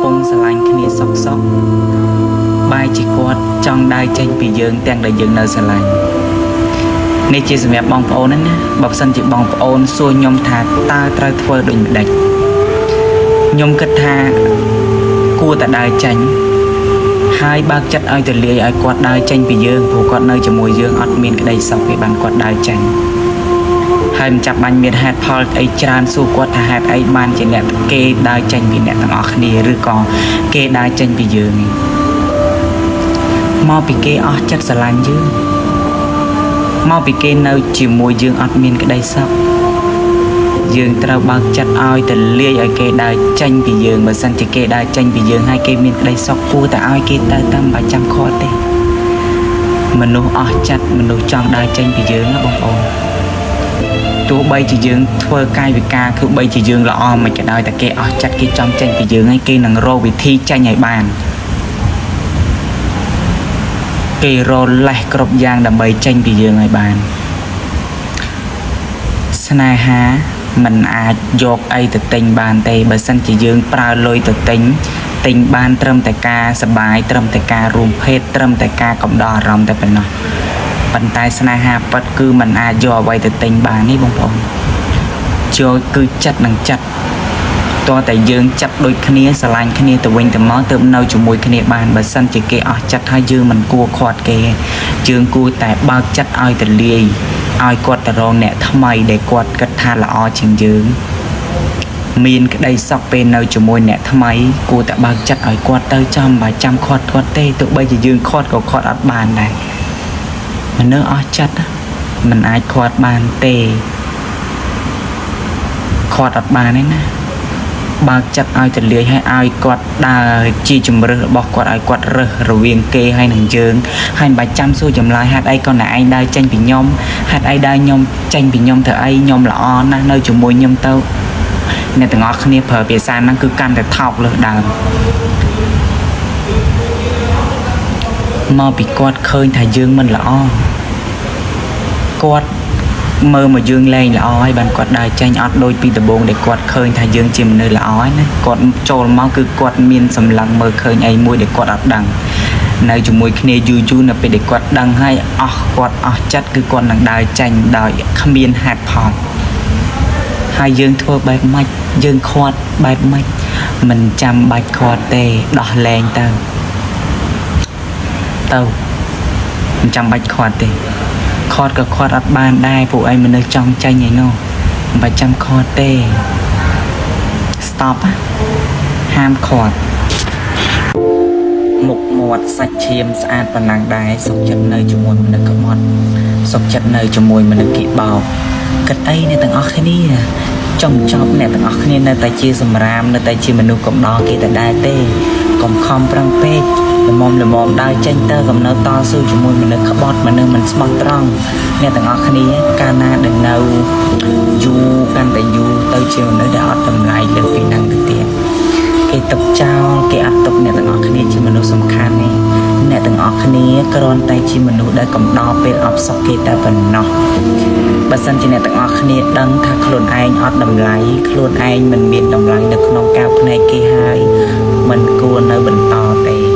ពងស្រឡាញ់គ្នាសក់សក់បាយជាគាត់ចង់ដើរចេញពីយើងទាំងដែលយើងនៅស្រឡាញ់នេះជាសម្រាប់បងប្អូនណាបើមិនជាបងប្អូនសួរខ្ញុំថាតើត្រូវធ្វើដូចម្ដេចខ្ញុំគិតថាគួរតែដើរចេញហើយបើកចិត្តឲ្យទៅលាយឲ្យគាត់ដើរចេញពីយើងព្រោះគាត់នៅជាមួយយើងអត់មានក្តីសុខទេបានគាត់ដើរចេញហើយមិនចាប់បាញ់មានហេតុផលអីច្រើនសួរគាត់ថាហេតុអីបានជាអ្នកគេដើរចេញពីអ្នកទាំងអស់គ្នាឬក៏គេដើរចេញពីយើងមកពីគេអស់ចិត្តស្រឡាញ់យើងមកពីគេនៅជាមួយយើងអត់មានក្តីសុខយើងត្រូវបើកចិត្តឲ្យទៅលាយឲ្យគេដើរចេញពីយើងបើសិនជាគេដើរចេញពីយើងហើយគេមានក្តីសុខគួរតែឲ្យគេទៅតាមបាច់ចាំខត់ទេមនុស្សអស់ចិត្តមនុស្សចង់ដើរចេញពីយើងណាបងប្អូនទោះបីជាយើងធ្វើកាយវិការគឺបីជាយើងល្អមិនក៏ដោយតែគេអស់ចិត្តគេចង់ចេញពីយើងហើយគេនឹងរកវិធីចេញឲ្យបានគេរលេះគ្រប់យ៉ាងដើម្បីចេញពីយើងឲ្យបានស្នេហាมันអាចយកអីទៅទិញបានទេបើសិនជាយើងប្រើលុយទៅទិញបានត្រឹមតែការសប្បាយត្រឹមតែការរួមភេទត្រឹមតែការកំដរអារម្មណ៍តែប៉ុណ្ណោះប៉ុន្តែស្នេហាពិតគឺมันអាចយកអ្វីទៅទិញបាននេះបងប្អូនចូលគឺចិត្តនឹងចិត្តតើតែយើងចិត្តដូចគ្នាស្រឡាញ់គ្នាទៅវិញទៅមកទើបនៅជាមួយគ្នាបានបើសិនជាគេអស់ចិត្តហើយយើងមិនគួរខាត់គេយើងគួរតែបើកចិត្តឲ្យទៅលាយឲ្យគាត់ទៅរកអ្នកថ្មីដែលគាត់គិតថាល្អជាងយើងមានក្តីសុខពេលនៅជាមួយអ្នកថ្មីគួរតែបើកចិត្តឲ្យគាត់ទៅចាំបើចាំខាត់គាត់ទេទោះបីជាយើងខាត់ក៏ខាត់អត់បានដែរមនុស្សអស់ចិត្តមិនអាចខាត់បានទេខាត់អត់បានទេណាបើកចិត្តឲ្យទៅលាយឲ្យគាត់ដើរជាជំរឿសរបស់គាត់ឲ្យគាត់រើសរវាងគេហើយនឹងយើងហើយមិនបាច់ចាំសួរចម្លើយហេតុអីក៏អ្នកឯងដើរចេញពីខ្ញុំហេតុអីដើរខ្ញុំចេញពីខ្ញុំទៅអីខ្ញុំល្អណាស់នៅជាមួយខ្ញុំទៅអ្នកទាំងអស់គ្នាប្រើភាសាហ្នឹងគឺកាន់តែថោកលើសដើមមកពីគាត់ឃើញថាយើងមិនល្អគាត់មើលមកយើងលែងល្អហើយបានគាត់ដើរចេញអត់ដូចពីដំបូងដែលគាត់ឃើញថាយើងជាមនុស្សល្អហើយណាគាត់ចូលមកគឺគាត់មានសម្លឹងមើលឃើញអីមួយដែលគាត់អត់ដឹងនៅជាមួយគ្នាយូរនៅពេលដែលគាត់ដឹងហើយគាត់អស់ចិត្តគឺគាត់នឹងដើរចេញដោយគ្មានហេតុផលហើយយើងធ្វើបែបម៉េចយើងខាត់បែបម៉េចមិនចាំបាច់ខាត់ទេដោះលែងទៅមិនចាំបាច់ខាត់ទេខាត់ក៏ខាត់អត់បានដែរពួកឯងមនុស្សចង់ចេញឯណោះមិនបាច់ចាំខាត់ទេ stop ហាមខាត់មុខមាត់សាច់ឈាមស្អាតប៉ុណ្ណឹងដែរសុខចិត្តនៅជាមួយមនុស្សក្បត់សុខចិត្តនៅជាមួយមនុស្សគីបោកគិតអីអ្នកទាំងអស់គ្នាចង់ចប់អ្នកទាំងអស់គ្នានៅតែជាសម្រាមនៅតែជាមនុស្សកំដរគេតែដែរទេកុំខំប្រឹងពេកល្មមដើរចេញទៅកំនៅតស៊ូជាមួយមនុស្សក្បត់មនុស្សមិនស្មោះត្រង់អ្នកទាំងអស់គ្នាកាលណាដែលនៅយូរកាន់តែយូរទៅជាមនុស្សដែលអត់តម្លៃលើពីហ្នឹងទៅទៀតគេទុកចោលគេអត់ទុកអ្នកទាំងអស់គ្នាជាមនុស្សសំខាន់ទេអ្នកទាំងអស់គ្នាគ្រាន់តែជាមនុស្សដែលកំដរពេលអបសុខគេតែប៉ុណ្ណោះបើសិនជាអ្នកទាំងអស់គ្នាដឹងថាខ្លួនឯងអត់តម្លៃខ្លួនឯងមិនមានតម្លៃនៅក្នុងកែវភ្នែកគេហើយមិនគួរនៅបន្តទេ